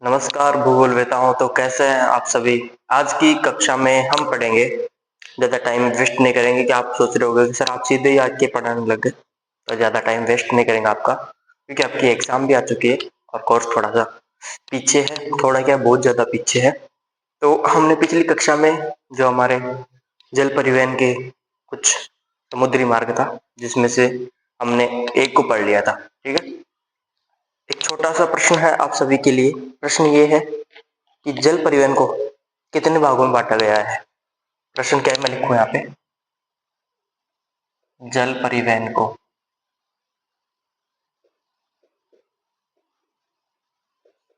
नमस्कार भूगोल वेताओं। तो कैसे हैं आप सभी। आज की कक्षा में हम पढ़ेंगे, ज़्यादा टाइम वेस्ट नहीं करेंगे कि आप सोच रहे होगे कि सर आप सीधे ही आज के पढ़ाने लग गए। तो ज़्यादा टाइम वेस्ट नहीं करेंगे आपका, क्योंकि आपकी एग्ज़ाम भी आ चुकी है और कोर्स थोड़ा सा पीछे है, थोड़ा क्या बहुत ज़्यादा पीछे है। तो हमने पिछली कक्षा में जो हमारे जल परिवहन के कुछ समुद्री मार्ग था, जिसमें से हमने एक को पढ़ लिया था। ठीक है, एक छोटा सा प्रश्न है आप सभी के लिए। प्रश्न ये है कि जल परिवहन को कितने भागों में बांटा गया है। प्रश्न क्या है, मैं लिखूं यहाँ पे, जल परिवहन को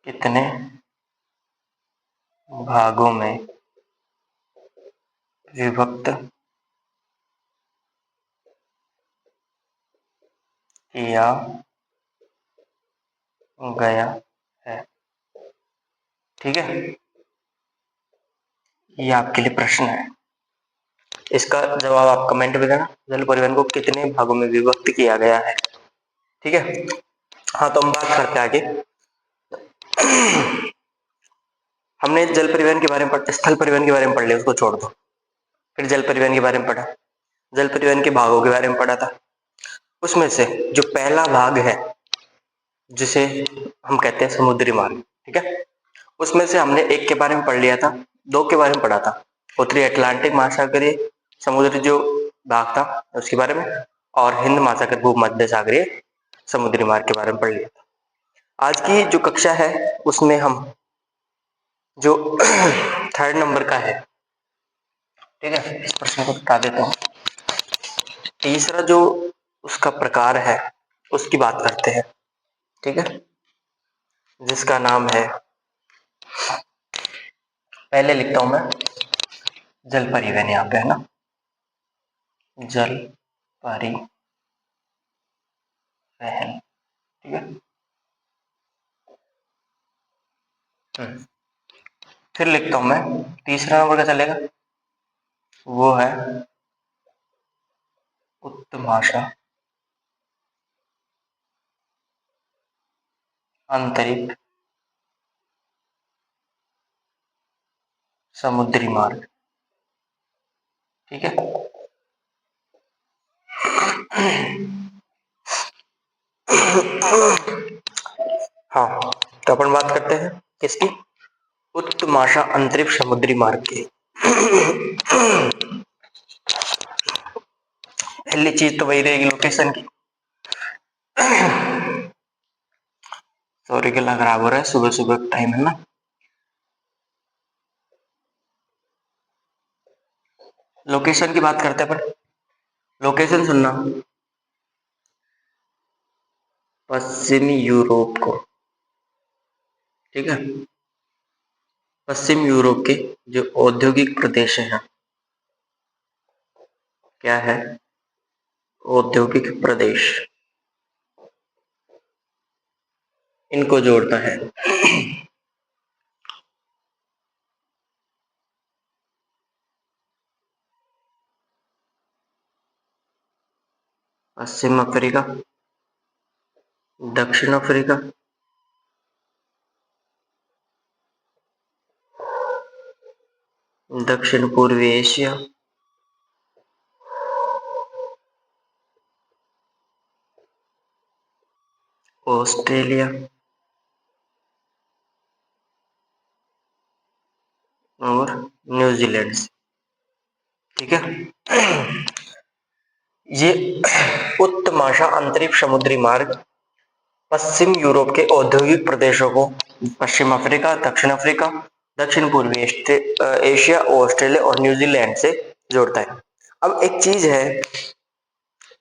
कितने भागों में विभक्त किया गया है। ठीक है, ये आपके लिए प्रश्न है। इसका जवाब आप कमेंट में देना, जल परिवहन को कितने भागों में विभक्त किया गया है। ठीक है, हाँ तो हम बात करते हैं आगे। हमने जल परिवहन के बारे में पढ़ा, स्थल परिवहन के बारे में पढ़ लिया, उसको छोड़ दो। फिर जल परिवहन के बारे में पढ़ा, जल परिवहन के भागों के बारे में पढ़ा था। उसमें से जो पहला भाग है, जिसे हम कहते हैं समुद्री मार्ग, ठीक है, उसमें से हमने एक के बारे में पढ़ लिया था, दो के बारे में पढ़ा था, उत्तरी अटलांटिक महासागरीय समुद्री जो भाग था उसके बारे में, और हिंद महासागर भूमध्य सागरीय समुद्री मार्ग के बारे में पढ़ लिया था। आज की जो कक्षा है उसमें हम जो थर्ड नंबर का है, ठीक है, इस प्रश्न को बता देता हूँ। तीसरा जो उसका प्रकार है उसकी बात करते हैं, ठीक है, जिसका नाम है, पहले लिखता हूं मैं जल परिवहन, यहाँ पे है ना, जल परिवहन, ठीक है। फिर लिखता हूं मैं तीसरा नंबर का चलेगा, वो है उत्तमाशा आंतरिक समुद्री मार्ग, ठीक है। हाँ, तो अपन बात करते हैं किसकी, उत्तमाशा अंतरिक्ष समुद्री मार्ग की। पहली चीज तो वही रहेगी लोकेशन की। सॉरी, गला खराब हो रहा है, सुबह सुबह टाइम है ना। लोकेशन की बात करते हैं अपन। लोकेशन सुनना, पश्चिमी यूरोप को, ठीक है, पश्चिम यूरोप के जो औद्योगिक प्रदेश हैं, क्या है, औद्योगिक प्रदेश, इनको जोड़ता है। पश्चिम अफ्रीका, दक्षिण अफ्रीका, दक्षिण पूर्वी एशिया, ऑस्ट्रेलिया और न्यूजीलैंड, ठीक है। ये उत्तमाशा अंतरिक्ष समुद्री मार्ग पश्चिम यूरोप के औद्योगिक प्रदेशों को पश्चिम अफ्रीका, दक्षिण अफ्रीका, दक्षिण पूर्वी एशिया, ऑस्ट्रेलिया और न्यूजीलैंड से जोड़ता है। अब एक चीज है,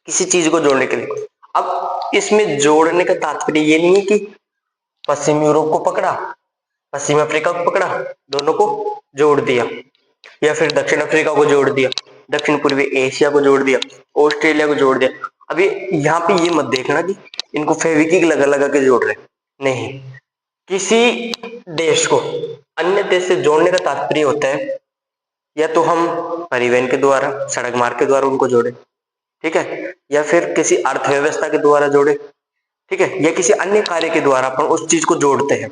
किसी चीज को जोड़ने के लिए, अब इसमें जोड़ने का तात्पर्य ये नहीं है कि पश्चिम यूरोप को पकड़ा, पश्चिम अफ्रीका को पकड़ा, दोनों को जोड़ दिया, या फिर दक्षिण अफ्रीका को जोड़ दिया, दक्षिण पूर्वी एशिया को जोड़ दिया, ऑस्ट्रेलिया को जोड़ दिया। अभी यहाँ पे ये मत देखना कि इनको फेविक्विक लगा लगा के जोड़ रहे, नहीं। किसी देश को अन्य देश से जोड़ने का तात्पर्य होता है या तो हम परिवहन के द्वारा, सड़क मार्ग के द्वारा उनको जोड़े, ठीक है, या फिर किसी अर्थव्यवस्था के द्वारा जोड़े, ठीक है, या किसी अन्य कार्य के द्वारा अपन उस चीज को जोड़ते हैं।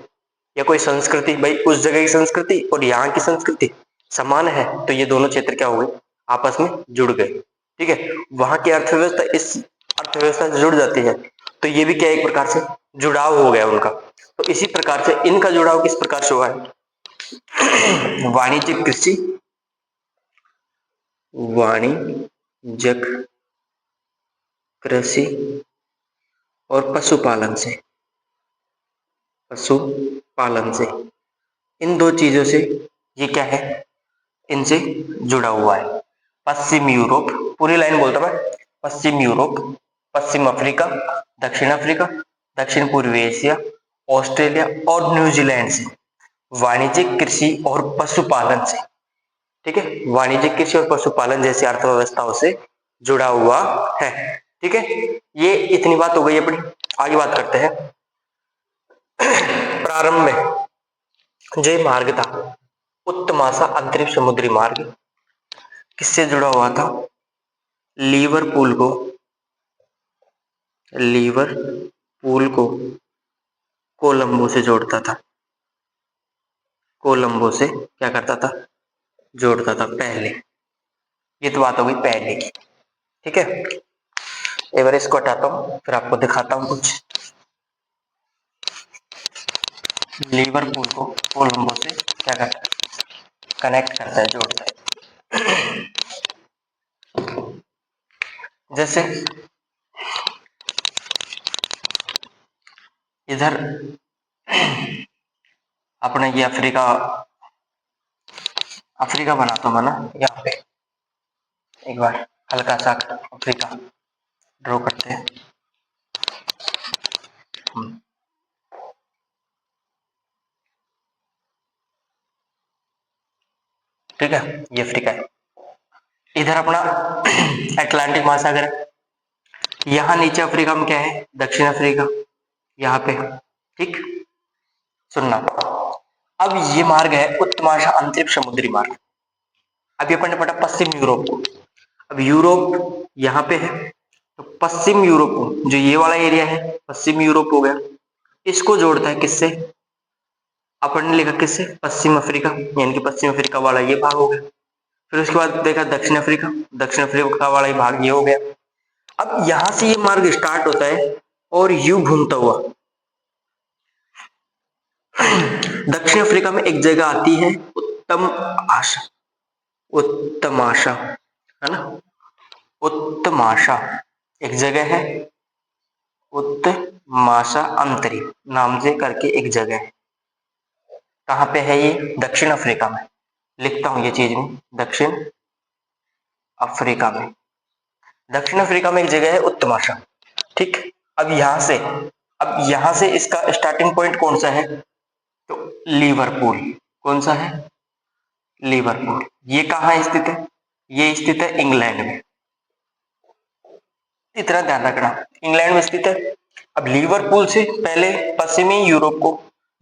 या कोई संस्कृति, भाई उस जगह की संस्कृति और यहाँ की संस्कृति समान है तो ये दोनों क्षेत्र क्या हो गए, आपस में जुड़ गए। ठीक है, वहां की अर्थव्यवस्था इस अर्थव्यवस्था से जुड़ जाती है तो ये भी क्या एक प्रकार से जुड़ाव हो गया उनका। तो इसी प्रकार से इनका जुड़ाव किस प्रकार से हुआ है, वाणिज्यिक कृषि, वाणिज्यिक कृषि और पशुपालन से, पशुपालन से, इन दो चीजों से ये क्या है, इनसे जुड़ा हुआ है। पश्चिम यूरोप, पूरी लाइन बोलता मैं, पश्चिम यूरोप, पश्चिम अफ्रीका, दक्षिण अफ्रीका, दक्षिण पूर्वी एशिया, ऑस्ट्रेलिया और न्यूजीलैंड से वाणिज्यिक कृषि और पशुपालन से, ठीक है, वाणिज्यिक कृषि और पशुपालन जैसी अर्थव्यवस्थाओं से जुड़ा हुआ है। ठीक है, ये इतनी बात हो गई अपनी। आगे बात करते हैं। प्रारंभ में जो मार्ग था उत्तमाशा अंतरिक्ष समुद्री मार्ग किससे जुड़ा हुआ था, लिवरपूल को कोलंबो से जोड़ता था, कोलंबो से क्या करता था, जोड़ता था पहले। ये तो बात हो गई पहले की। ठीक है, एक बार इसको हटाता हूं फिर आपको दिखाता हूं कुछ। लिवरपूल को कोलंबो से क्या करता है, कनेक्ट करता है, जोड़ता है। जैसे इधर अपने ये अफ्रीका बनाता हूं मैं ना, यहाँ पे एक बार हल्का सा अफ्रीका ड्रॉ करते हैं। ठीक है, ये अफ्रीका है। इधर अपना अटलांटिक महासागर है, यहाँ नीचे अफ्रीका में क्या है, दक्षिण अफ्रीका, यहाँ पे। ठीक, सुनना, अब ये मार्ग है उत्तमाशा अंतरिक्ष समुद्री मार्ग। अब ये अपन ने पढ़ा पश्चिम यूरोप को, अब यूरोप यहाँ पे है तो पश्चिम यूरोप को, जो ये वाला एरिया है पश्चिम यूरोप हो गया, इसको जोड़ता है किससे, अपन ने लिखा किससे, पश्चिम अफ्रीका, यानी कि पश्चिम अफ्रीका वाला ये भाग हो गया। फिर उसके बाद देखा दक्षिण अफ्रीका, दक्षिण अफ्रीका वाला ये भाग ये हो गया। अब यहां से ये मार्ग स्टार्ट होता है और यू घूमता हुआ दक्षिण अफ्रीका में एक जगह आती है उत्तमाशा, है ना, उत्तमाशा एक जगह है, उत्तमाशा अंतरिक्ष नाम से करके एक जगह है। कहाँ पे है ये, दक्षिण अफ्रीका में। लिखता हूं ये चीज में, दक्षिण अफ्रीका में, दक्षिण अफ्रीका में एक जगह है उत्तमाशा। ठीक, अब यहां से इसका स्टार्टिंग पॉइंट कौन सा है, तो लिवरपूल, कौन सा है, लिवरपूल। ये कहाँ स्थित है, ये स्थित है इंग्लैंड में, इतना ध्यान रखना, इंग्लैंड में स्थित है। अब लिवरपूल से पहले पश्चिमी यूरोप को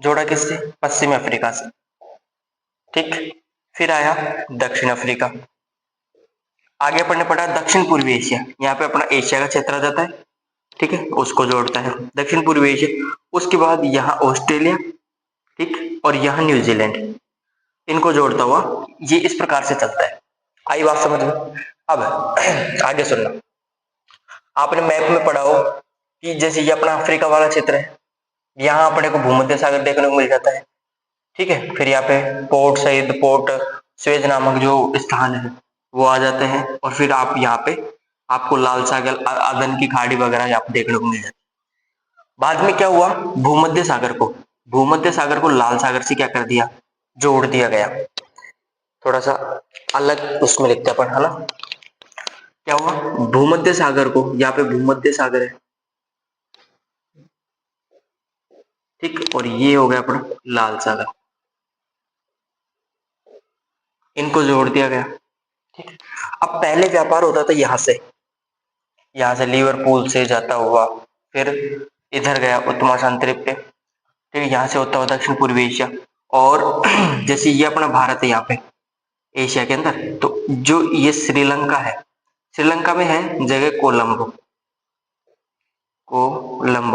जोड़ा किससे, पश्चिमी अफ्रीका से। ठीक, फिर आया दक्षिण अफ्रीका, आगे अपन ने पढ़ा दक्षिण पूर्वी एशिया, यहाँ पे अपना एशिया का क्षेत्र आ जाता है। ठीक है, उसको जोड़ता है दक्षिण पूर्वी एशिया। उसके बाद यहाँ ऑस्ट्रेलिया, ठीक, और यहाँ न्यूजीलैंड, इनको जोड़ता हुआ ये इस प्रकार से चलता है। आई बात समझ में। अब आगे सुनना, आपने मैप में पढ़ा हो कि जैसे ये अपना अफ्रीका वाला क्षेत्र है, यहाँ अपने को भूमध्य सागर देखने को मिल जाता है। ठीक है, फिर यहाँ पे पोर्ट स्वेज नामक जो स्थान है वो आ जाते हैं, और फिर आप यहाँ पे आपको लाल सागर, अदन की खाड़ी वगैरह यहाँ पे देखने को मिल जाती है। बाद में क्या हुआ, भूमध्य सागर को लाल सागर से क्या कर दिया, जोड़ दिया गया। थोड़ा सा अलग उसमें लिखते अपन, है ना, क्या हुआ, भूमध्य सागर को, यहाँ पे भूमध्य सागर है, ठीक, और ये हो गया अपना लाल सागर, इनको जोड़ दिया गया। ठीक, अब पहले व्यापार होता था यहाँ से लिवरपूल से जाता हुआ, फिर इधर गया उत्तमाशा अंतरिक्ष पे, ठीक, यहाँ से होता हुआ दक्षिण पूर्वी एशिया, और जैसे ये अपना भारत है यहाँ पे एशिया के अंदर, तो जो ये श्रीलंका है, श्रीलंका में है जगह कोलंबो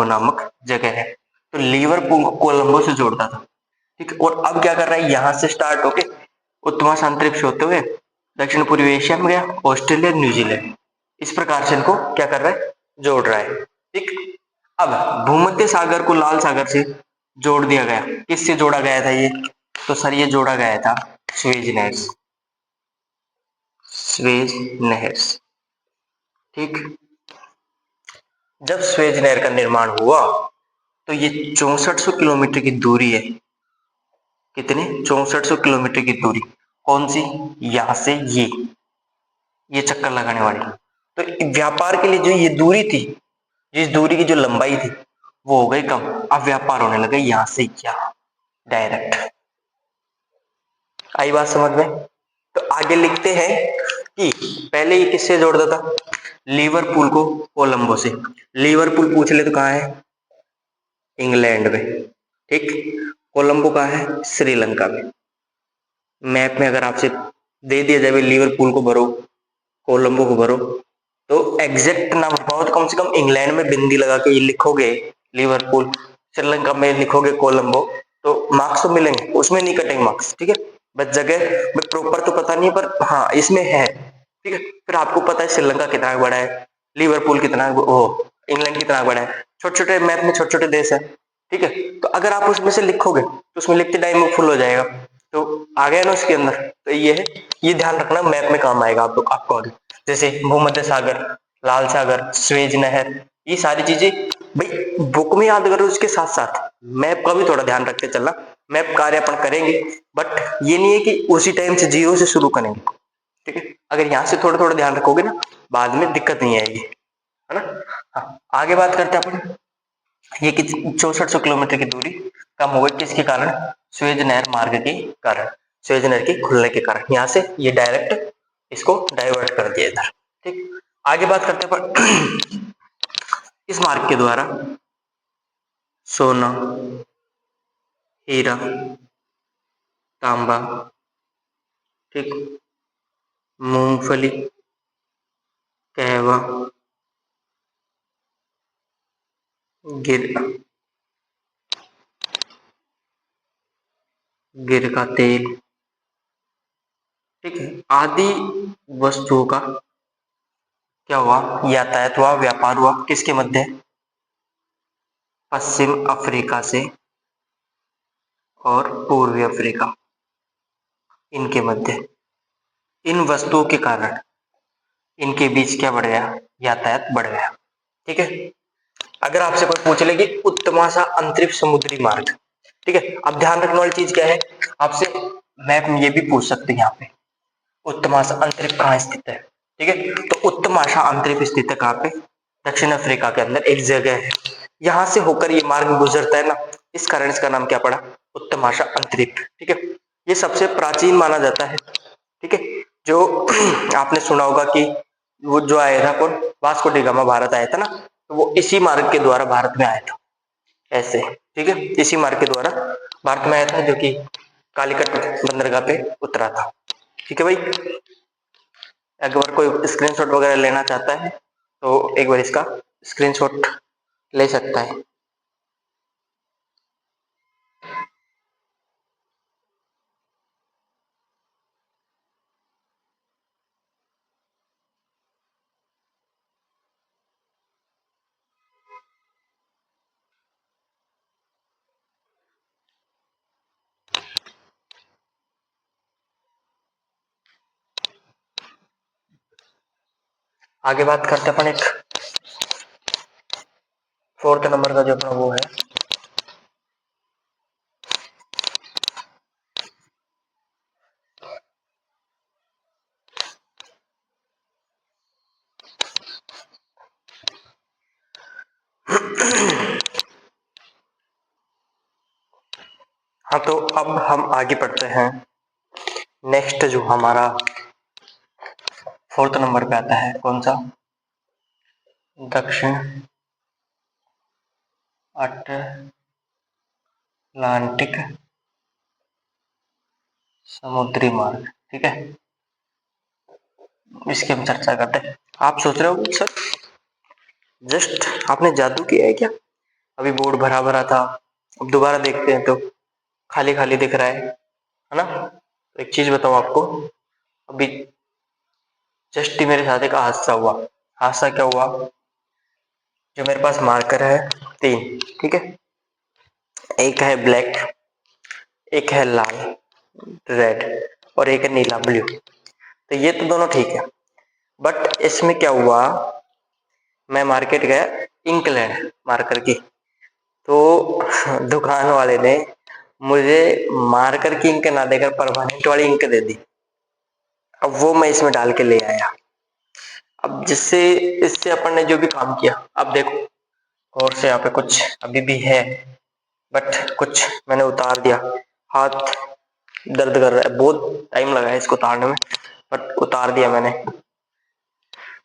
नामक जगह है, तो लिवरपूल को कोलंबो से जोड़ता था। ठीक है। और अब क्या कर रहा है, यहां से स्टार्ट होके उत्तर महासागरीय से होते हुए दक्षिण पूर्वी एशिया में गया, ऑस्ट्रेलिया, न्यूजीलैंड, इस प्रकार से इनको क्या कर रहा है, जोड़ रहा है। ठीक। अब भूमध्य सागर को लाल सागर से जोड़ दिया गया, किससे जोड़ा गया था ये, तो सर ये जोड़ा गया था स्वेज नहर, स्वेज नहर। ठीक। जब स्वेज नहर का निर्माण हुआ तो ये 6400 किलोमीटर की दूरी है, कितने, 6400 किलोमीटर की दूरी, कौन सी, यहां से ये चक्कर लगाने वाली। तो व्यापार के लिए जो ये दूरी थी, जिस दूरी की जो लंबाई थी वो हो गई कम, अब व्यापार होने लगा यहां से यहाँ डायरेक्ट। आई बात समझ में। तो आगे लिखते हैं कि पहले ये किससे जोड़ता था, लिवरपूल को कोलंबो से। लिवरपूल पूछ ले तो कहाँ है, इंग्लैंड में। ठीक। कोलंबो कहाँ है, श्रीलंका में। मैप में अगर आपसे दे दिया जाए लिवरपूल को भरो, कोलंबो को भरो, तो एग्जैक्ट ना भर पाओ तो कम से कम इंग्लैंड में बिंदी लगा के लिखोगे लिवरपूल, श्रीलंका में लिखोगे कोलंबो, तो मार्क्स तो मिलेंगे, उसमें नहीं कटेंगे मार्क्स। ठीक है। बस जगह प्रॉपर तो पता नहीं है, पर हाँ इसमें है। ठीक है। फिर आपको पता है श्रीलंका कितना बड़ा है, लिवरपूल कितना, ओ इंग्लैंड कितना बड़ा है, छोटे छोटे मैप में छोटे छोटे देश है। ठीक है। तो अगर आप उसमें से लिखोगे तो उसमें लिखते टाइम वो फुल हो जाएगा, तो आ गया ना उसके अंदर। तो ये है, ये ध्यान रखना, मैप में काम आएगा आपको आगे। जैसे भूमध्य सागर, लाल सागर, स्वेज नहर, ये सारी चीजें भाई बुक में याद करो, उसके साथ साथ मैप का भी थोड़ा ध्यान रखते चलना। मैप कार्य अपन करेंगे, बट ये नहीं है कि उसी टाइम से जीरो से शुरू करेंगे। ठीक है। अगर यहाँ से थोड़ा थोड़ा ध्यान रखोगे ना, बाद में दिक्कत नहीं आएगी, है ना। हाँ, आगे बात करते हैं अपन। ये 6400 किलोमीटर की दूरी कम हो गई, किसके कारण, स्वेज नहर मार्ग के कारण, स्वेज नहर के खुलने के कारण, यहाँ से ये डायरेक्ट इसको डाइवर्ट कर दिया इधर। ठीक। आगे बात करते हैं अपन इस मार्ग के द्वारा सोना, हीरा, तांबा, ठीक, मूंगफली, कहवा, गिर गिर का तेल, ठीक है, आदि वस्तुओं का क्या हुआ, यातायात हुआ, व्यापार हुआ, किसके मध्य, पश्चिम अफ्रीका से और पूर्वी अफ्रीका, इनके मध्य। इन वस्तुओं के कारण इनके बीच क्या बढ़ गया, यातायात बढ़ गया। ठीक है। अगर आपसे कोई पूछ ले कि उत्तमाशा अंतरिक्ष समुद्री मार्ग, ठीक है, अब ध्यान रखने वाली चीज क्या है, आपसे मैप में ये भी पूछ सकते हैं यहाँ पे, उत्तमाशा अंतरिक्ष कहाँ स्थित है। ठीक है। तो उत्तमाशा अंतरिक्ष स्थित है कहाँ पे, दक्षिण अफ्रीका के अंदर एक जगह है, यहां से होकर ये मार्ग गुजरता है ना, इस कारण इसका नाम क्या पड़ा, उत्तमाशा अंतरिक्ष। ठीक है। ये सबसे प्राचीन माना जाता है। ठीक है। जो आपने सुना होगा कि वो जो आया था कौन, वास्को डी गामा भारत आया था ना, तो वो इसी मार्ग के द्वारा भारत में आया था, ऐसे। ठीक है। इसी मार्ग के द्वारा भारत में आया था, जो कि कालीकट बंदरगाह पे उतरा था। ठीक है भाई। अगर कोई स्क्रीनशॉट वगैरह लेना चाहता है तो एक बार इसका स्क्रीनशॉट ले सकता है। आगे बात करते हैं अपन एक फोर्थ नंबर का जो अपना वो है, हाँ तो अब हम आगे बढ़ते हैं। नेक्स्ट जो हमारा फोर्थ नंबर पे आता है कौन सा, दक्षिण अटलांटिक समुद्री मार्ग। ठीक है। इसकी हम चर्चा करते हैं। आप सोच रहे हो सर जस्ट आपने जादू किया है क्या, अभी बोर्ड भरा भरा था, अब दोबारा देखते हैं तो खाली खाली दिख रहा है ना। तो एक चीज बताऊं आपको, अभी जस्ट ही मेरे साथ एक हादसा हुआ। हादसा क्या हुआ, जो मेरे पास मार्कर है 3, ठीक है, एक है ब्लैक, एक है लाल रेड, और एक है नीला ब्लू। तो ये तो दोनों ठीक है, बट इसमें क्या हुआ, मैं मार्केट गया इंक लेने मार्कर की, तो दुकान वाले ने मुझे मार्कर की इंक ना देकर परमानेंट वाली इंक दे दी। अब वो मैं इसमें डाल के ले आया। अब जिससे इससे अपन ने जो भी काम किया, अब देखो और से यहाँ पे कुछ अभी भी है, बट कुछ मैंने उतार दिया। हाथ दर्द कर रहा है, बहुत टाइम लगा है इसको उतारने में, बट उतार दिया मैंने।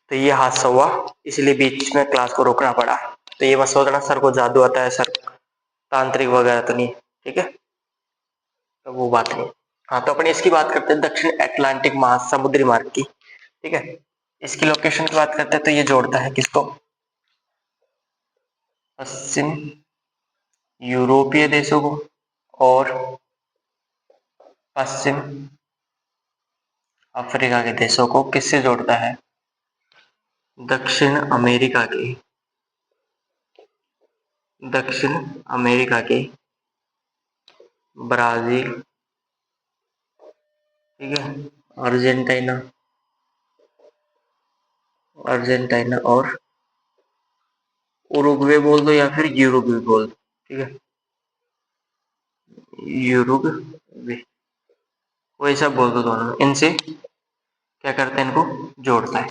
तो ये हादसा हुआ, इसलिए बीच में क्लास को रोकना पड़ा। तो ये मत सोचना सर को जादू आता है, सर तांत्रिक वगैरह तो नहीं, ठीक है, तो वो बात नहीं। हाँ, तो अपन इसकी बात करते हैं दक्षिण अटलांटिक महासमुद्री मार्ग की, ठीक है। इसकी लोकेशन की बात करते हैं तो ये जोड़ता है किसको, पश्चिम यूरोपीय देशों को और पश्चिम अफ्रीका के देशों को। किससे जोड़ता है, दक्षिण अमेरिका के, दक्षिण अमेरिका के ब्राजील, ठीक है, अर्जेंटीना, अर्जेंटीना और उरुग्वे बोल दो या फिर यूरुग्वे बोल दो, ठीक है, यूरुग्वे, वैसा बोल दो दोनों, इनसे क्या करते हैं, इनको जोड़ता है,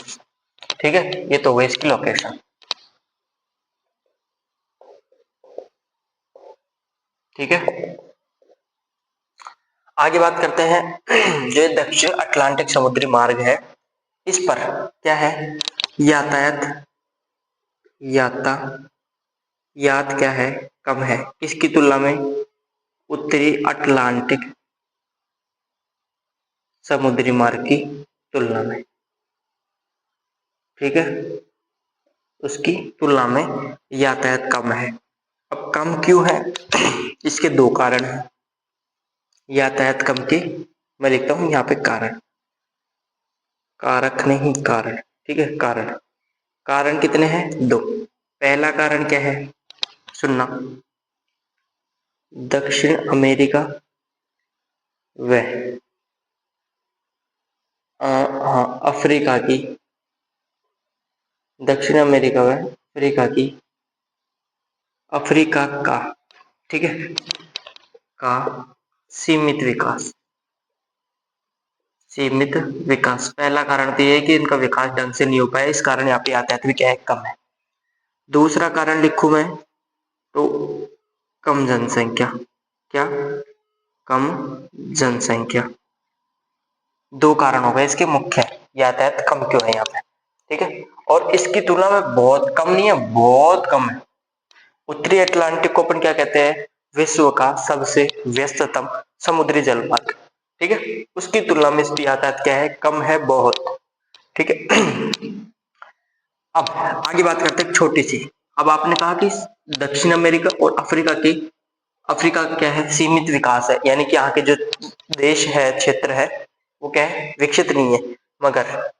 ठीक है। ये तो हुई इसकी लोकेशन, ठीक है। आगे बात करते हैं जो दक्षिण अटलांटिक समुद्री मार्ग है, इस पर क्या है, यातायात, यातायात क्या है, कम है, इसकी तुलना में उत्तरी अटलांटिक समुद्री मार्ग की तुलना में, ठीक है, उसकी तुलना में यातायात कम है। अब कम क्यों है, इसके 2 कारण हैं। यातायात कम के मैं लिखता हूं यहाँ पे कारण, कारक नहीं कारण, ठीक है, कारण। कारण कितने हैं, 2। पहला कारण क्या है, सुनना, दक्षिण अमेरिका व हाँ अफ्रीका की, दक्षिण अमेरिका व अफ्रीका की, अफ्रीका का, ठीक है, का सीमित विकास, सीमित विकास। पहला कारण तो ये है कि इनका विकास ढंग से नहीं हो पाया, इस कारण यहाँ पे यातायात भी क्या है, कम है। दूसरा कारण लिखूं मैं तो कम जनसंख्या, क्या, कम जनसंख्या। 2 कारण हो गए इसके मुख्य, यातायात कम क्यों है यहाँ पे, ठीक है। और इसकी तुलना में बहुत कम नहीं है, बहुत कम है। उत्तरी अटलांटिक को अपन क्या कहते हैं, विश्व का सबसे व्यस्ततम समुद्री जलमार्ग, ठीक है, उसकी तुलना में इसकी यातायात क्या है, कम है बहुत, ठीक है। अब आगे बात करते हैं छोटी सी। अब आपने कहा कि दक्षिण अमेरिका और अफ्रीका की, अफ्रीका क्या है, सीमित विकास है, यानी कि यहाँ के जो देश है, क्षेत्र है, वो क्या है, विकसित नहीं है। मगर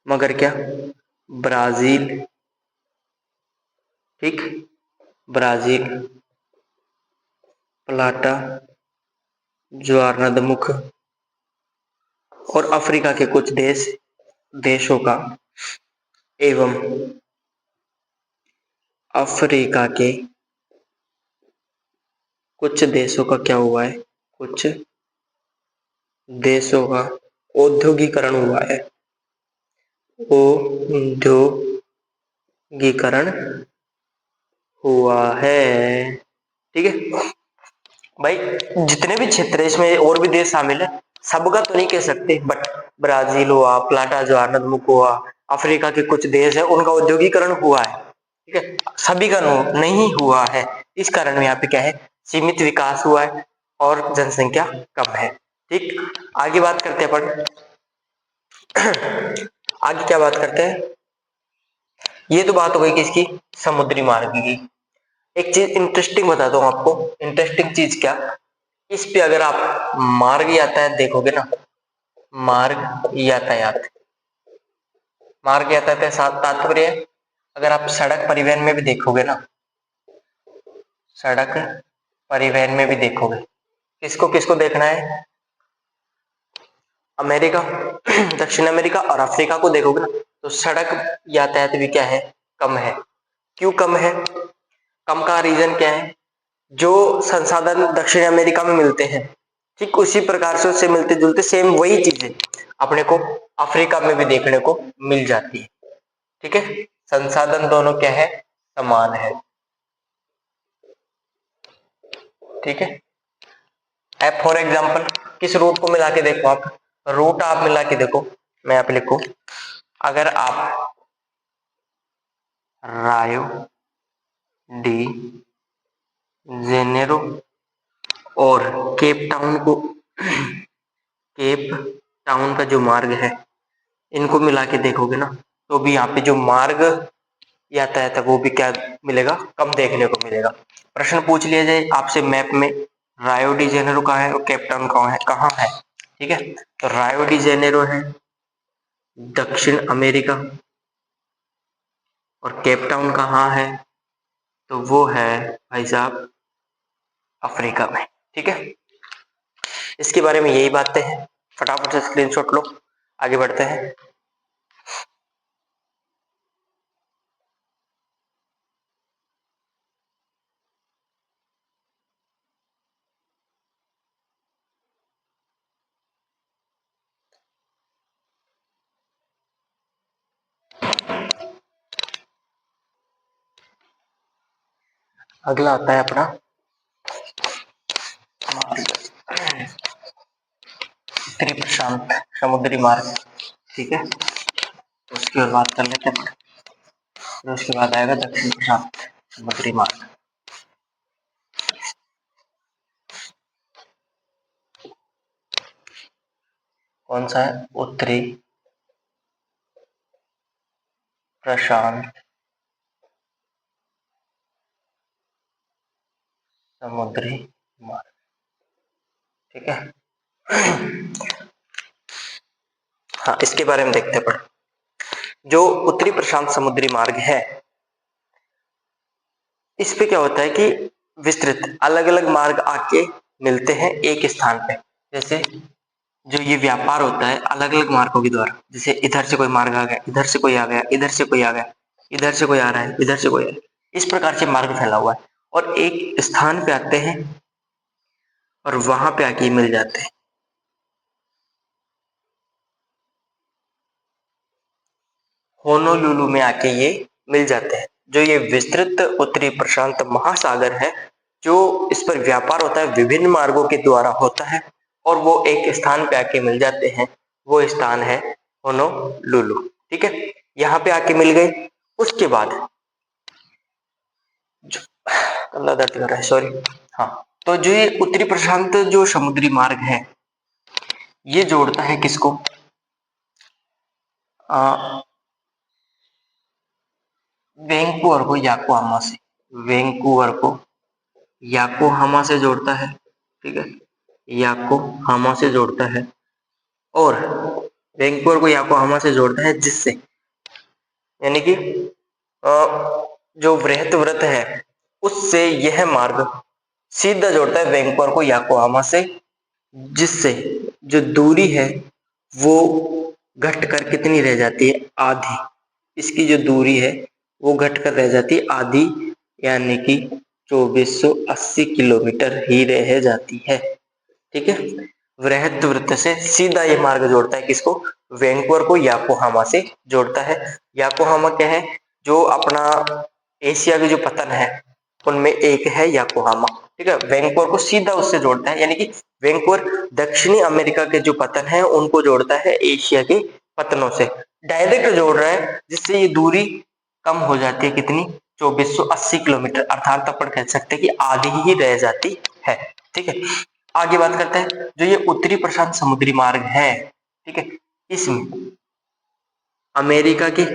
मगर क्या, ब्राजील, ठीक, ब्राजील, प्लाटा, ज्वारनदमुख और अफ्रीका के कुछ देशों का एवं अफ्रीका के कुछ देशों का क्या हुआ है, कुछ देशों का औद्योगिकरण हुआ है, औद्योगिकरण हुआ है, ठीक है भाई। जितने भी क्षेत्र है इसमें और भी देश शामिल है, सबका तो नहीं कह सकते, बट ब्राजील हुआ, प्लाटा ज्वारनदमुख हुआ, अफ्रीका के कुछ देश है, उनका औद्योगिकरण हुआ है, ठीक है, सभी का नहीं हुआ है। इस कारण यहाँ पे क्या है, सीमित विकास हुआ है और जनसंख्या कम है, ठीक। आगे बात करते हैं अपन आगे क्या बात करते हैं, ये तो बात हो गई किसकी, समुद्री मार्ग की। एक चीज इंटरेस्टिंग बताता हूँ आपको, इंटरेस्टिंग चीज क्या, इस पे अगर आप मार्ग यातायात देखोगे ना, मार्ग यातायात, मार्ग यातायात से तात्पर्य अगर आप सड़क परिवहन में भी देखोगे ना, सड़क परिवहन में भी देखोगे, किसको किसको देखना है, अमेरिका, दक्षिण अमेरिका और अफ्रीका को देखोगे ना, तो सड़क यातायात भी क्या है, कम है। क्यों कम है, कम का रीजन क्या है, जो संसाधन दक्षिण अमेरिका में मिलते हैं, ठीक उसी प्रकार से उससे मिलते जुलते सेम वही चीजें अपने को अफ्रीका में भी देखने को मिल जाती है। ठीक है, संसाधन दोनों क्या है, समान है। ठीक है, अब फॉर एग्जाम्पल किस रूट को मिला के देखो, आप रूट आप मिला के देखो, मैं यहाँ पे लिखू, अगर आप रायो डी जेनेरो और केप टाउन को, केप टाउन का जो मार्ग है, इनको मिला के देखोगे ना, तो भी यहाँ पे जो मार्ग यातायात है वो भी क्या मिलेगा, कम देखने को मिलेगा। प्रश्न पूछ लिया जाए आपसे मैप में रायो डी जेनेरो कहाँ है और केप टाउन कहाँ है, ठीक है, तो रायो डी जेनेरो है दक्षिण अमेरिका और केप टाउन कहाँ है, तो वो है भाई साहब अफ्रीका में। ठीक है, इसके बारे में यही बातें हैं, फटाफट से स्क्रीनशॉट लो, आगे बढ़ते हैं। अगला आता है अपना उत्तरी प्रशांत समुद्री मार्ग। ठीक है, उसकी और बात कर लेते हैं, फिर उसके बाद आएगा दक्षिण प्रशांत समुद्री मार्ग। कौन सा है, उत्तरी प्रशांत समुद्री मार्ग। ठीक है, हाँ इसके बारे में देखते पड़, जो उत्तरी प्रशांत समुद्री मार्ग है, इस पे क्या होता है कि विस्तृत अलग अलग मार्ग आके मिलते हैं एक स्थान पे। जैसे जो ये व्यापार होता है अलग अलग मार्गों के द्वारा, जैसे इधर से कोई मार्ग आ गया, इधर से कोई आ गया, इधर से कोई आ गया, इधर से कोई आ रहा है, इधर से कोई आ रहा है, इस प्रकार से मार्ग फैला हुआ है और एक स्थान पे आते हैं और वहां पे आके मिल जाते हैं। होनोलुलु में आके ये मिल जाते हैं। जो ये विस्तृत उत्तरी प्रशांत महासागर है, जो इस पर व्यापार होता है विभिन्न मार्गों के द्वारा होता है और वो एक स्थान पे आके मिल जाते हैं, वो स्थान है होनोलुलु। ठीक है, यहाँ पे आके मिल गए, उसके बाद कल्ला दर्द कर रहा है, सॉरी। हाँ, तो जो ये उत्तरी प्रशांत जो समुद्री मार्ग है, ये जोड़ता है किसको, वैंकूवर को याकोहामा से, वैंकूवर को याकोहामा से जोड़ता है। ठीक है, याकोहामा से जोड़ता है और वैंकूवर को याकोहामा से जोड़ता है, जिससे यानी कि जो वृहत व्रत है उससे यह मार्ग सीधा जोड़ता है वैंकूवर को याकोहामा से, जिससे जो दूरी है वो घटकर कितनी रह जाती है, आधी। इसकी जो दूरी है वो घटकर रह जाती है आधी, यानी कि 2480 किलोमीटर ही रह जाती है। ठीक है, वृहत वृत्त से सीधा ये मार्ग जोड़ता है किसको, वैंकूवर को याकोहामा से जोड़ता है। याकोहामा क्या है, जो अपना एशिया के जो पतन है उनमें एक है याकोहामा। ठीक है, वैंकूवर को सीधा उससे जोड़ता है, यानी कि वैंकूवर दक्षिणी अमेरिका के जो पतन है उनको जोड़ता है एशिया के पतनों से, डायरेक्ट जोड़ रहा है, जिससे ये दूरी कम हो जाती है, कितनी, 2480 किलोमीटर, अर्थात अपन कह सकते हैं कि आधी ही रह जाती है। ठीक है, आगे बात करते हैं, जो ये उत्तरी प्रशांत समुद्री मार्ग है, ठीक है, इसमें अमेरिका की,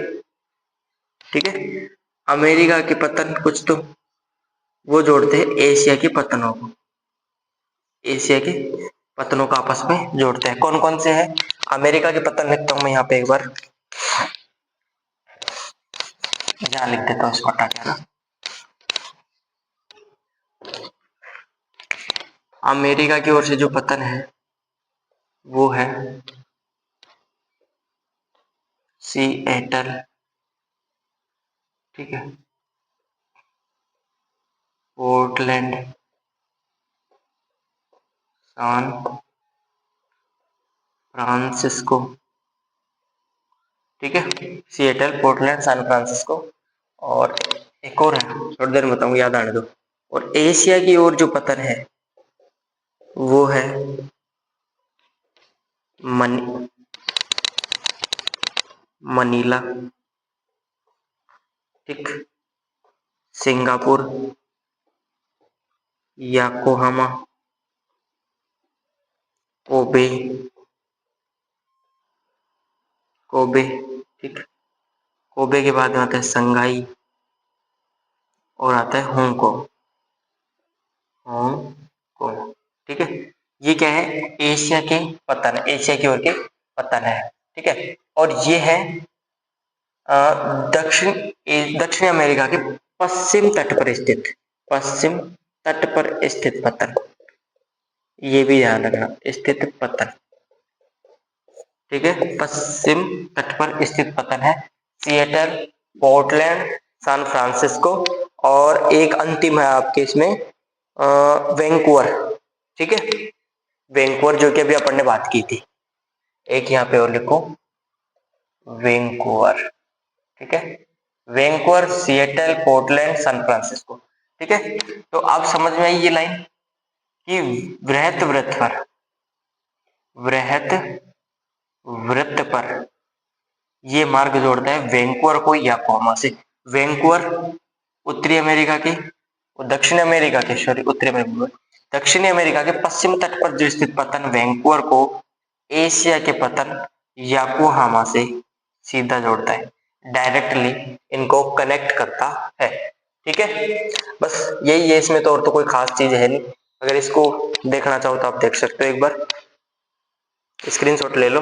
ठीक है, अमेरिका के पतन कुछ तो वो जोड़ते हैं एशिया के पतनों को। एशिया के पतनों को आपस में जोड़ते हैं। कौन कौन से हैं? अमेरिका के पतन लिखता हूं मैं यहाँ पे एक बार, यहाँ लिख देता हूँ इसको हटा के ना। अमेरिका की ओर से जो पतन है वो है सिएटल, ठीक है, पोर्टलैंड, सान फ्रांसिस्को, ठीक है, सिएटल, पोर्टलैंड, सैन फ्रांसिस्को, और एक और है, थोड़ी देर में बताऊंगा, याद आने दो। और एशिया की ओर जो पतन है वो है मनीला, ठीक, सिंगापुर, याकोहामा, कोबे, कोबे, ठीक, कोबे के बाद आता है संघाई और आता है हांगकांग, हांगकांग, ठीक है। ये क्या है? एशिया के पतन, एशिया की ओर के पतन है, ठीक है। और ये है दक्षिण अमेरिका के पश्चिम तट पर स्थित, पश्चिम तट पर स्थित पतन, ये भी ध्यान रखना, स्थित पतन, ठीक है, पश्चिम तट पर स्थित पतन है सिएटल, पोर्टलैंड, सैन फ्रांसिस्को, और एक अंतिम है आपके इसमें वैंकूवर, ठीक है, वैंकूवर, जो कि अभी अपन ने बात की थी। एक यहाँ पे और लिखो, वैंकूवर, ठीक है, Vancouver, Seattle, Portland, San Francisco, ठीक है। तो आप समझ में आई ये लाइन कि वृहत वृत्त पर, वृहत वृत्त पर ये मार्ग जोड़ता है वैंकूवर को याकोहामा से। वैंकूवर उत्तरी अमेरिका के, दक्षिण अमेरिका के, सॉरी उत्तरी अमेरिका, दक्षिणी अमेरिका के पश्चिम तट पर जो स्थित पतन वैंकूवर को एशिया के पतन याकोहामा से सीधा जोड़ता है, डायरेक्टली इनको कनेक्ट करता है, ठीक है। बस यही है इसमें, तो और तो कोई खास चीज है नहीं। अगर इसको देखना चाहो तो आप देख सकते हो, एक बार स्क्रीनशॉट ले लो।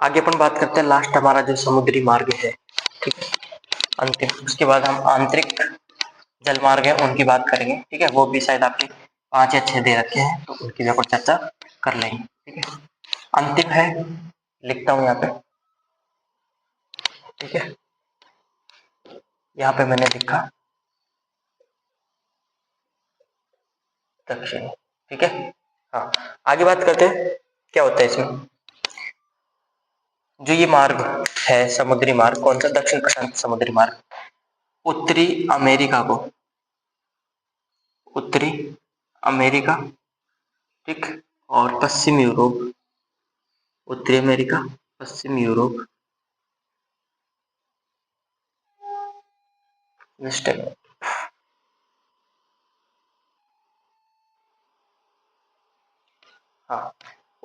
आगे अपन बात करते हैं, लास्ट हमारा जो समुद्री मार्ग है, ठीक है, अंतिम, उसके बाद हम आंतरिक जल मार्ग है उनकी बात करेंगे, ठीक है। वो भी शायद आपके 5 या 6 दे रखे हैं, तो उनकी भी अपन चर्चा कर लेंगे, ठीक है। अंतिम है, लिखता हूं यहाँ पे, ठीक है, यहाँ पे मैंने लिखा दक्षिण, ठीक है। हाँ, आगे बात करते हैं क्या होता है इसमें। जो ये मार्ग है समुद्री मार्ग, कौन सा? दक्षिण प्रशांत समुद्री मार्ग, उत्तरी अमेरिका को, उत्तरी अमेरिका, ठीक, और पश्चिम यूरोप, उत्तरी अमेरिका, पश्चिम यूरोप, वेस्ट अमेरिका, हाँ,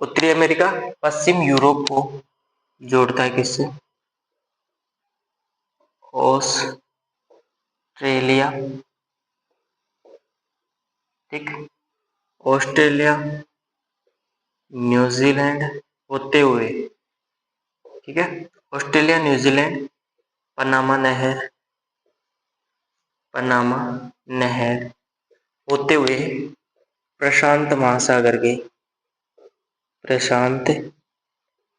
उत्तरी अमेरिका पश्चिम यूरोप को जोड़ता है किससे? ऑस्ट्रेलिया, ठीक, ऑस्ट्रेलिया, न्यूजीलैंड होते हुए, ठीक है, ऑस्ट्रेलिया, न्यूजीलैंड, पनामा नहर, पनामा नहर होते हुए प्रशांत महासागर के, प्रशांत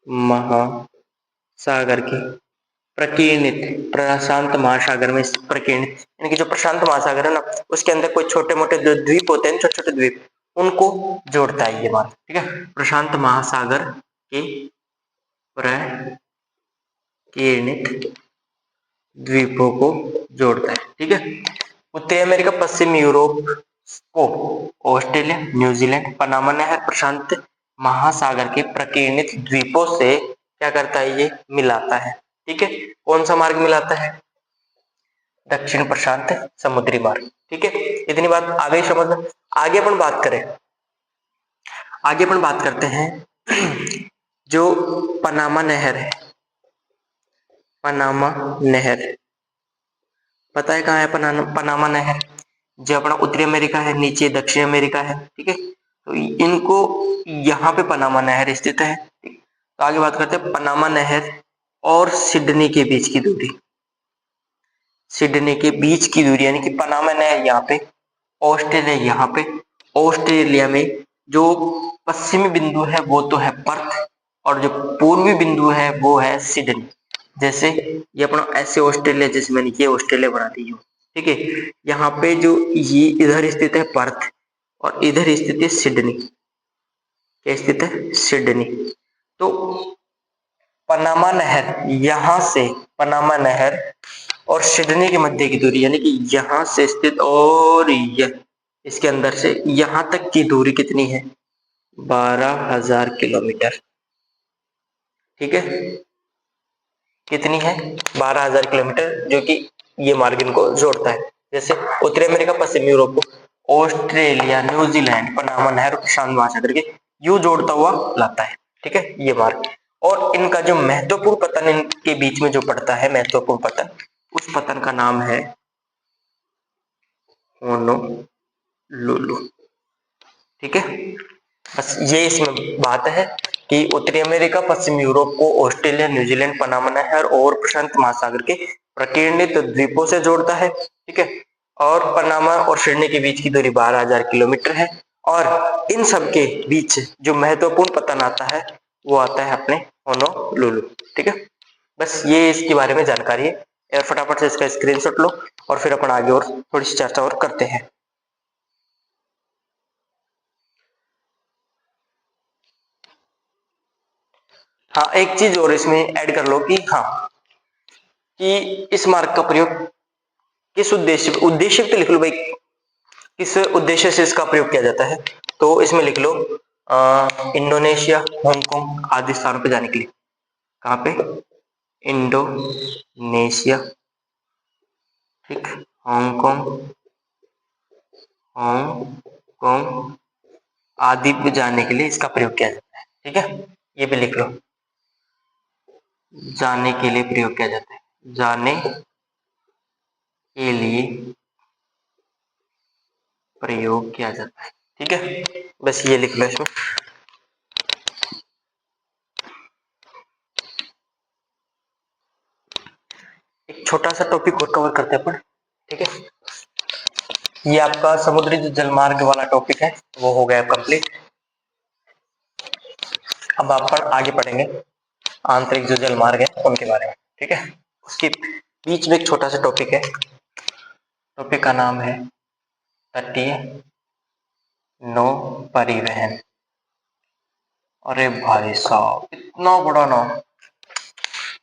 महासागर के प्रकीर्णित, प्रशांत महासागर में प्रकीर्णित, यानी कि जो प्रशांत महासागर है ना, उसके अंदर कोई छोटे मोटे जो द्वीप होते हैं, छोटे छोटे द्वीप, उनको जोड़ता है ये मार्ग, ठीक है। प्रशांत महासागर के प्रकीर्णित द्वीपों को जोड़ता है, ठीक है। उत्तरी अमेरिका, पश्चिम यूरोप को ऑस्ट्रेलिया, न्यूजीलैंड, पनामा नहर, प्रशांत महासागर के प्रकीर्णित द्वीपों से क्या करता है? ये मिलाता है, ठीक है। कौन सा मार्ग मिलाता है? दक्षिण प्रशांत समुद्री मार्ग, ठीक है। इतनी बात आ गई समझ में। आगे अपन बात करें, आगे अपन बात करते हैं जो पनामा नहर है, पनामा नहर, पता है कहाँ है पनामा नहर? जो अपना उत्तरी अमेरिका है, नीचे दक्षिण अमेरिका है, ठीक है। तो इनको यहाँ पे पनामा नहर स्थित है। तो आगे बात करते हैं पनामा नहर और सिडनी के बीच की दूरी। सिडनी के बीच की दूरी यानी कि पनामा नहर यहाँ पे, ऑस्ट्रेलिया यहाँ पे। ऑस्ट्रेलिया में जो पश्चिमी बिंदु है वो तो है पर्थ, और जो पूर्वी बिंदु है वो है सिडनी। जैसे ये अपना ऐसे ऑस्ट्रेलिया, जैसे मैंने ये ऑस्ट्रेलिया बना दी हूँ, ठीक है। यहाँ पे जो ये इधर स्थित है पर्थ, और इधर स्थित है सिडनी। क्या स्थित है? सिडनी। तो पनामा नहर, यहाँ से पनामा नहर और सिडनी के मध्य की दूरी यानी कि यहाँ से स्थित और यह इसके अंदर से यहाँ तक की दूरी कितनी है? 12,000 किलोमीटर, ठीक है। कितनी है? 12,000 किलोमीटर, जो कि ये मार्ग इनको जोड़ता है। जैसे उत्तरी अमेरिका, पश्चिमी यूरोप को ऑस्ट्रेलिया, न्यूजीलैंड, पनामा नहर और प्रशांत महासागर के यू जोड़ता हुआ लाता है, ठीक है, ये मार्ग। और इनका जो महत्वपूर्ण पतन इनके बीच में जो पड़ता है, महत्वपूर्ण पतन, उस पतन का नाम है होनोलुलु, ठीक है। बस ये इसमें बात है कि उत्तरी अमेरिका, पश्चिमी यूरोप को ऑस्ट्रेलिया, न्यूजीलैंड, पनामा नहर और प्रशांत महासागर के प्रकीर्णित द्वीपों से जोड़ता है, ठीक है। और पनामा और सिडनी के बीच की दूरी 12,000 किलोमीटर है। और इन सब के बीच जो महत्वपूर्ण पतन आता है वो आता है अपने होनोलुलु, ठीक है। बस ये इसके बारे में जानकारी है, और फटाफट से इसका स्क्रीनशॉट लो और फिर अपन आगे और थोड़ी सी चर्चा और करते हैं। हाँ, एक चीज और इसमें ऐड कर लो कि हाँ, कि इस मार्ग का प्रयोग किस उद्देश्य तो लिख लो भाई, किस उद्देश्य से इसका प्रयोग किया जाता है। तो इसमें लिख लो इंडोनेशिया, हांगकांग आदि स्थानों पे जाने के लिए। कहाँ पे? इंडोनेशिया, ठीक, हांगकांग, हांगकांग आदि पे जाने के लिए इसका प्रयोग किया जाता है, ठीक है। ये भी लिख लो, जाने के लिए प्रयोग किया जाता है, जाने के लिए प्रयोग किया जाता है, ठीक है। बस ये लिख लो इसमें। एक छोटा सा टॉपिक और कवर करते हैं अपन, ठीक है। ये आपका समुद्री जो जलमार्ग वाला टॉपिक है वो हो गया कंप्लीट। अब अपन आगे पढ़ेंगे आंतरिक जो जलमार्ग है उनके बारे में, ठीक है। उसके बीच में एक छोटा सा टॉपिक है, टॉपिक का नाम है तटीय नौ परिवहन। अरे भाई साहब, इतना बड़ा नाम,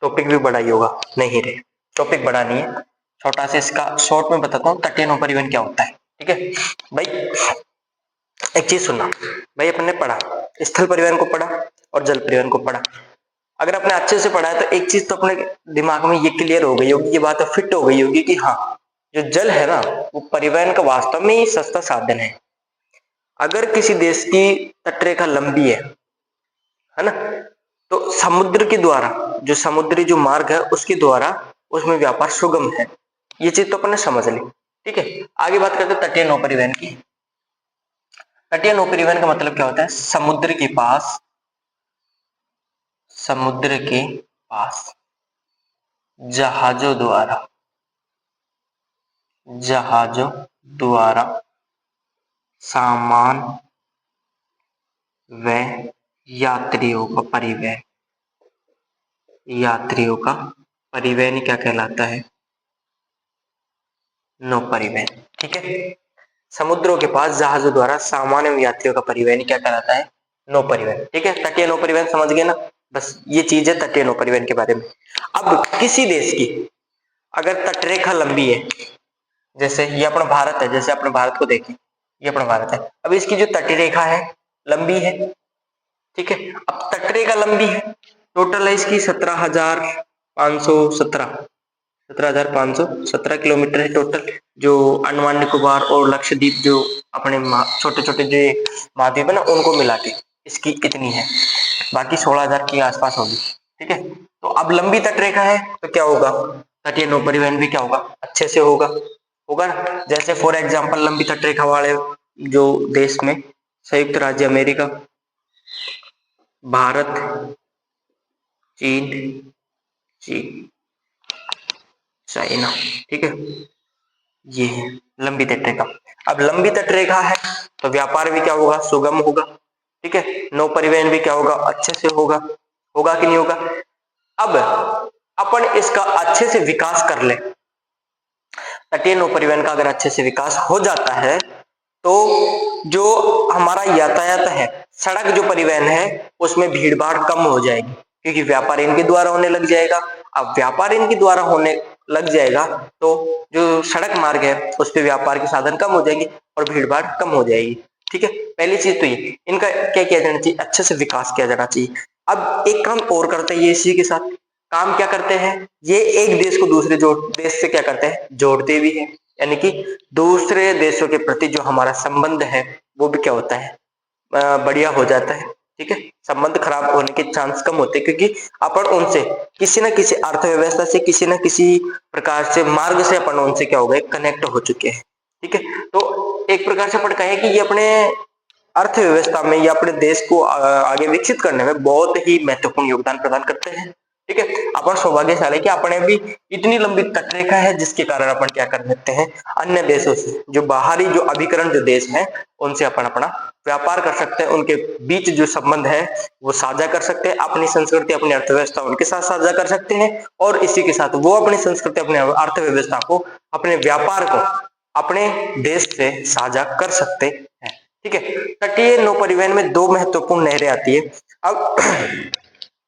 टॉपिक भी बड़ा ही होगा। नहीं रे, टॉपिक बड़ा नहीं है, छोटा सा इसका शॉर्ट में बताता हूँ तटीय नौ परिवहन क्या होता है, ठीक है भाई। एक चीज सुनना भाई, अपन ने पढ़ा, स्थल परिवहन को पढ़ा और जल परिवहन को पढ़ा। अगर आपने अच्छे से पढ़ा है तो एक चीज तो अपने दिमाग में ये क्लियर हो गई होगी, ये बात फिट हो गई होगी कि हाँ, जो जल है ना वो परिवहन का वास्तव में ही सस्ता साधन है। अगर किसी देश की तटरेखा लंबी है ना, तो समुद्र के द्वारा, जो समुद्री जो मार्ग है उसके द्वारा उसमें व्यापार सुगम है। ये चीज तो अपन ने समझ ली, ठीक है। आगे बात करते हैं तटीय नौ परिवहन की। तटीय नौ परिवहन का मतलब क्या होता है? समुद्र के पास जहाजों द्वारा सामान व यात्रियों का परिवहन क्या कहलाता है? नौ परिवहन, ठीक है। समुद्रों के पास जहाजों द्वारा सामान एवं यात्रियों का परिवहन क्या कहलाता है? नौ परिवहन, ठीक है। तटीय नौ परिवहन समझ गए ना? बस ये चीज है तटीय नौ परिवहन के बारे में। अब किसी देश की अगर तटरेखा लंबी है, जैसे ये अपना भारत है, जैसे अपने भारत को देखें, ये अपना भारत है। अब इसकी जो तटरेखा है लंबी है, ठीक है। अब तटरेखा लंबी है, टोटल है इसकी 17,517 किलोमीटर है टोटल। जो अंडमान निकोबार और लक्षद्वीप जो अपने छोटे छोटे जो महाद्वीप है ना उनको मिला के इसकी इतनी है, बाकी 16,000 के आसपास होगी, ठीक है। तो अब लंबी तटरेखा है तो क्या होगा? तटीय नौ परिवहन भी क्या होगा? अच्छे से होगा। होगा ना। जैसे फॉर एग्जांपल लंबी तटरेखा वाले जो देश में संयुक्त राज्य अमेरिका, भारत, चीन, चीन, चाइना, ठीक है, ये है लंबी तटरेखा। अब लंबी तटरेखा है तो व्यापार भी क्या होगा, सुगम होगा, ठीक है, नौ परिवहन भी क्या होगा, अच्छे से होगा, होगा कि नहीं होगा। अब अपन इसका अच्छे से विकास कर ले, तटीय नौ परिवहन का अगर अच्छे से विकास हो जाता है तो जो हमारा यातायात है, सड़क जो परिवहन है, उसमें भीड़ भाड़ कम हो जाएगी, क्योंकि व्यापार इनके द्वारा होने लग जाएगा। अब व्यापार इनके द्वारा होने लग जाएगा तो जो सड़क मार्ग है उस पे व्यापार के साधन कम हो जाएंगे और भीड़ भाड़ कम हो जाएगी, ठीक है। पहली चीज तो ये, इनका क्या किया जाना चाहिए, अच्छे से विकास किया जाना चाहिए। अब एक काम और करते हैं ये इसी के साथ, काम क्या करते हैं, ये एक देश को दूसरे देश से क्या करते हैं, जोड़ते भी हैं, यानी कि दूसरे देशों के प्रति जो हमारा संबंध है वो भी क्या होता है, बढ़िया हो जाता है, ठीक है। संबंध खराब होने के चांस कम होते हैं, क्योंकि अपन उनसे किसी न किसी अर्थव्यवस्था से, किसी न किसी प्रकार से मार्ग से अपन उनसे क्या हो गए, कनेक्ट हो चुके हैं, ठीक है। तो एक प्रकार से अपन कहें कि ये अपने अर्थव्यवस्था में या अपने देश को आगे विकसित करने में बहुत ही महत्वपूर्ण योगदान प्रदान करते हैं, ठीक है। अपन सौभाग्यशाली कि अपने भी इतनी लंबी तटरेखा है जिसके कारण अपन क्या कर सकते हैं, अन्य देशों से, जो बाहरी जो अभिकरण जो देश हैं उनसे अपन अपना व्यापार कर सकते हैं, उनके बीच जो संबंध है वो साझा कर सकते हैं, अपनी संस्कृति अपनी अर्थव्यवस्था उनके साथ साझा कर सकते हैं, और इसी के साथ वो अपनी संस्कृति अपनी अर्थव्यवस्था को, अपने व्यापार को अपने देश से साझा कर सकते हैं, ठीक है। तटीय नौ परिवहन में दो महत्वपूर्ण नहरें आती है। अब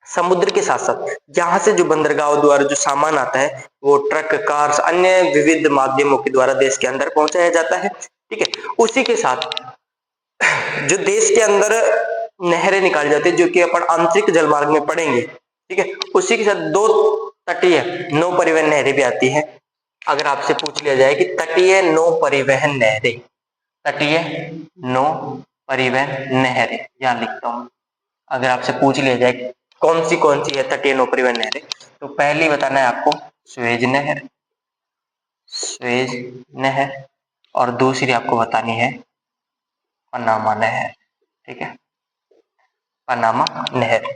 समुद्र के साथ साथ जहां से जो बंदरगाह द्वारा जो सामान आता है वो ट्रक, कार, अन्य विविध माध्यमों के द्वारा देश के अंदर पहुंचाया जाता है, ठीक है। उसी के साथ जो देश के अंदर नहरें निकाली जाती है जो कि अपन आंतरिक जलमार्ग में पढ़ेंगे, ठीक है, उसी के साथ दो तटीय नौ परिवहन नहरें भी आती है। अगर आपसे पूछ लिया जाए कि तटीय नौ परिवहन नहरें, तटीय नौ परिवहन नहरें, यहां लिखता हूं, अगर आपसे पूछ लिया जाए कौन सी है तटीय नौ परिवहन नहरें, तो पहली बताना है आपको स्वेज नहर, स्वेज नहर, और दूसरी आपको बतानी है पनामा नहर, ठीक है, पनामा नहर,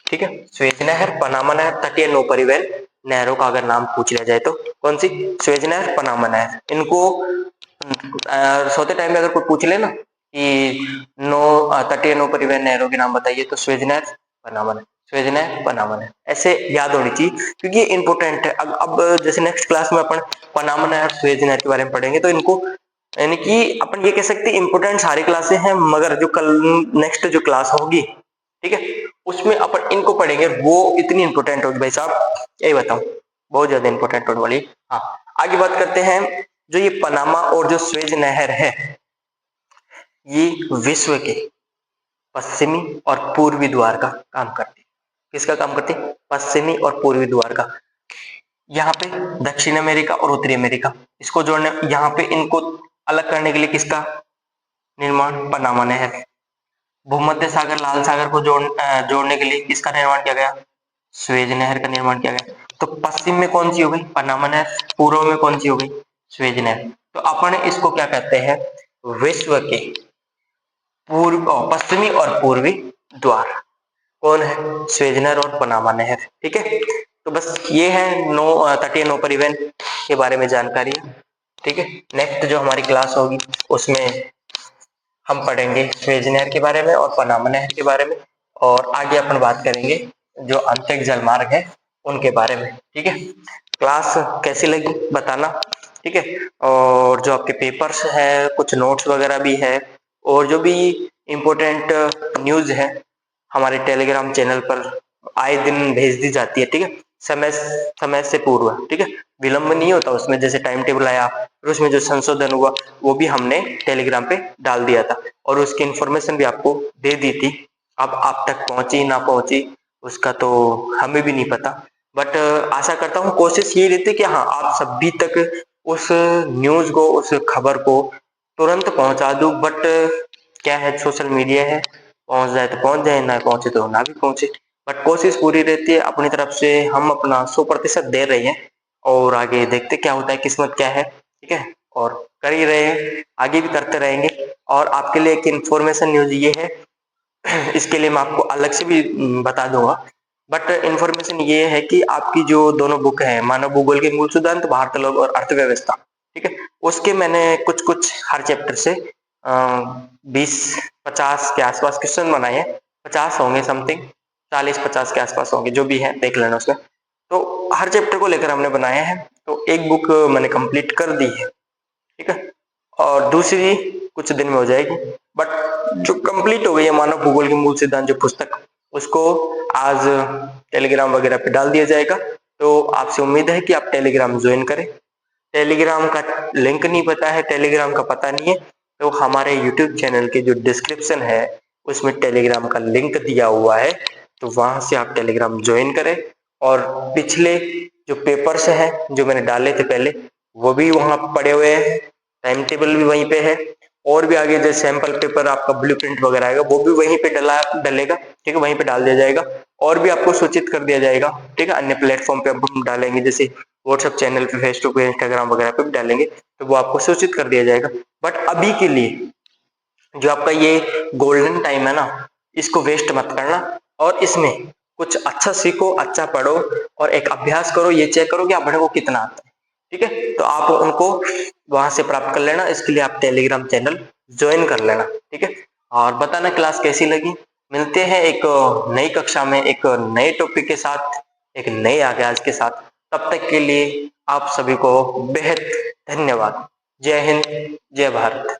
ठीक है। स्वेज नहर, पनामा नहर, तटीय नौ परिवहन नहरों का अगर नाम पूछ लिया जाए तो कौन सी, स्वेज नहर, पनामा नहर। इनको सोते टाइम में अगर कोई पूछ ले ना कि तटीय नौ परिवहन नहरों के नाम बताइए तो स्वेज नहर, पनामा नहर, स्वेज नहर, पनामा नहर, ऐसे याद होनी चाहिए क्योंकि इंपोर्टेंट है। अब जैसे नेक्स्ट क्लास में अपन पनामा नहर, स्वेज नहर के बारे में पढ़ेंगे तो इनको, यानी कि अपन ये कह सकते हैं इंपोर्टेंट सारी क्लासें हैं, मगर जो कल नेक्स्ट जो क्लास होगी, ठीक है, उसमें अपन इनको पढ़ेंगे, वो इतनी इंपोर्टेंट होगी भाई साहब, यही बताऊं, बहुत ज्यादा इंपोर्टेंट होने वाली। हाँ, आगे बात करते हैं। जो ये पनामा और जो स्वेज नहर है, ये विश्व के पश्चिमी और पूर्वी द्वार का काम करती है। किसका काम करती है, पश्चिमी और पूर्वी द्वार का। यहाँ पे दक्षिण अमेरिका और उत्तरी अमेरिका, इसको जोड़ने, यहाँ पे इनको अलग करने के लिए किसका निर्माण, पनामा नहर। भूमध्य सागर, लाल सागर को जोड़ने के लिए किसका निर्माण किया गया, स्वेज नहर का निर्माण किया गया। तो पश्चिम में कौन सी हो गई, पनामा नहर, पूर्व में कौन सी हो गई, स्वेज नहर। तो अपन इसको क्या कहते हैं, विश्व के पूर्व पश्चिमी और पूर्वी द्वार कौन है, स्वेज नहर और पनामा नहर, ठीक है। तो बस ये है तटीय नौ परिवहन के बारे में जानकारी, ठीक है। नेक्स्ट जो हमारी क्लास होगी उसमें हम पढ़ेंगे स्वेज नहर के बारे में और पनामा नहर के बारे में, और आगे अपन बात करेंगे जो आंतरिक जलमार्ग है उनके बारे में, ठीक है। क्लास कैसी लगी बताना, ठीक है। और जो आपके पेपर्स है, कुछ नोट्स वगैरह भी है, और जो भी इम्पोर्टेंट न्यूज है हमारे टेलीग्राम चैनल पर आए दिन भेज दी जाती है, ठीक है, समय समय से पूर्व, ठीक है, विलंब नहीं होता उसमें। जैसे टाइम टेबल आया फिर उसमें जो संशोधन हुआ वो भी हमने टेलीग्राम पे डाल दिया था, और उसकी इंफॉर्मेशन भी आपको दे दी थी। अब आप तक पहुंची ना पहुंची उसका तो हमें भी नहीं पता, बट आशा करता हूँ कोशिश ये रहती है कि हाँ आप सभी तक उस न्यूज को, उस खबर को तुरंत पहुंचा दूं। बट क्या है, सोशल मीडिया है, पहुंच जाए तो पहुंच जाए, ना पहुंचे तो ना भी पहुंचे, बट कोशिश पूरी रहती है। अपनी तरफ से हम अपना 100% दे रहे हैं, और आगे देखते क्या होता है, किस्मत क्या है, ठीक है। और कर ही रहे हैं, आगे भी करते रहेंगे। और आपके लिए एक इन्फॉर्मेशन न्यूज ये है, इसके लिए मैं आपको अलग से भी बता दूंगा, बट इन्फॉर्मेशन ये है कि आपकी जो दोनों बुक है, मानव भूगोल के मूल सिद्धांत, भारत लोग और अर्थव्यवस्था, ठीक है, उसके मैंने कुछ कुछ हर चैप्टर से 20-50 के आसपास क्वेश्चन बनाए हैं, 50 होंगे समथिंग, 40-50 के आसपास होंगे, जो भी है देख लेना उसमें। तो हर चैप्टर को लेकर हमने बनाए हैं, तो एक बुक मैंने कंप्लीट कर दी है, ठीक है, और दूसरी कुछ दिन में हो जाएगी। बट जो कंप्लीट हो गई है मानव भूगोल के मूल सिद्धांत जो पुस्तक, उसको आज टेलीग्राम वगैरह पे डाल दिया जाएगा। तो आपसे उम्मीद है कि आप टेलीग्राम ज्वाइन करें। टेलीग्राम का लिंक नहीं पता है, टेलीग्राम का पता नहीं है, तो हमारे यूट्यूब चैनल के जो डिस्क्रिप्शन है उसमें टेलीग्राम का लिंक दिया हुआ है, तो वहां से आप टेलीग्राम ज्वाइन करें। और पिछले जो पेपर्स हैं जो मैंने डाले थे पहले, वो भी वहां पड़े हुए हैं, टाइम टेबल भी वहीं पे है, और भी आगे जो सैंपल पेपर आपका ब्लूप्रिंट वगैरह आएगा वो भी वहीं पे डलेगा, ठीक है, वहीं पे डाल दिया जाएगा। और भी आपको सूचित कर दिया जाएगा, ठीक है, अन्य प्लेटफॉर्म पे हम डालेंगे, जैसे व्हाट्सएप चैनल पे, फेसबुक पे, इंस्टाग्राम वगैरह पे भी डालेंगे, तो वो आपको सूचित कर दिया जाएगा। बट अभी के लिए जो आपका ये गोल्डन टाइम है ना, इसको वेस्ट मत करना, और इसमें कुछ अच्छा सीखो, अच्छा पढ़ो, और एक अभ्यास करो, ये चेक करो कि आप को कितना आता है, ठीक है, तो आप उनको वहां से प्राप्त कर लेना। इसके लिए आप टेलीग्राम चैनल ज्वाइन कर लेना, ठीक है, और बताना क्लास कैसी लगी। मिलते हैं एक नई कक्षा में एक नए टॉपिक के साथ, एक नए आगाज के साथ। तब तक के लिए आप सभी को बेहद धन्यवाद। जय हिंद, जय भारत।